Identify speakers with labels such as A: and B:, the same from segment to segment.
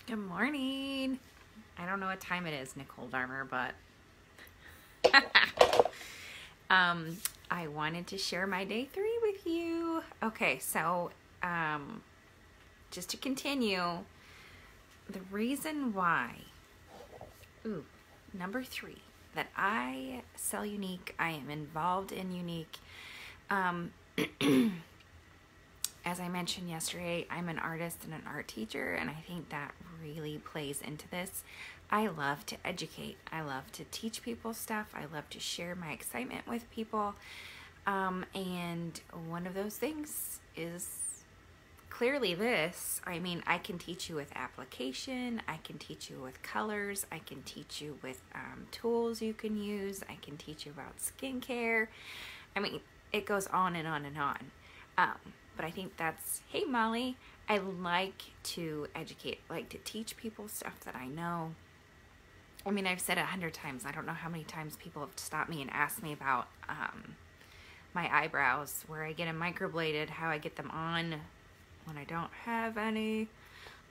A: Good morning. I don't know what time it is, Nicole Darmer, but I wanted to share my day 3 with you. Okay, so just to continue, the reason why, number 3, that I sell Younique, I am involved in Younique. As I mentioned yesterday, I'm an artist and an art teacher, and I think that really plays into this. I love to educate. I love to teach people stuff. I love to share my excitement with people. And one of those things is clearly this. I mean, I can teach you with application. I can teach you with colors. I can teach you with tools you can use. I can teach you about skincare. I mean, it goes on and on and on. But I think that's, hey Molly, I like to educate, like to teach people stuff that I know. I mean, I've said it 100 times. I don't know how many times people have stopped me and asked me about my eyebrows, where I get them microbladed, how I get them on when I don't have any.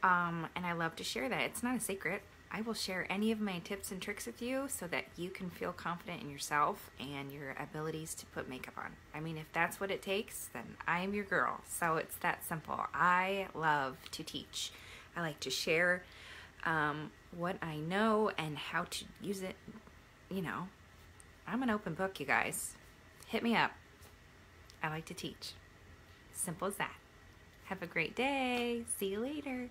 A: And I love to share that. It's not a secret. I will share any of my tips and tricks with you so that you can feel confident in yourself and your abilities to put makeup on. I mean, if that's what it takes, then I am your girl. So it's that simple. I love to teach. I like to share what I know and how to use it. You know, I'm an open book, you guys. Hit me up. I like to teach. Simple as that. Have a great day. See you later.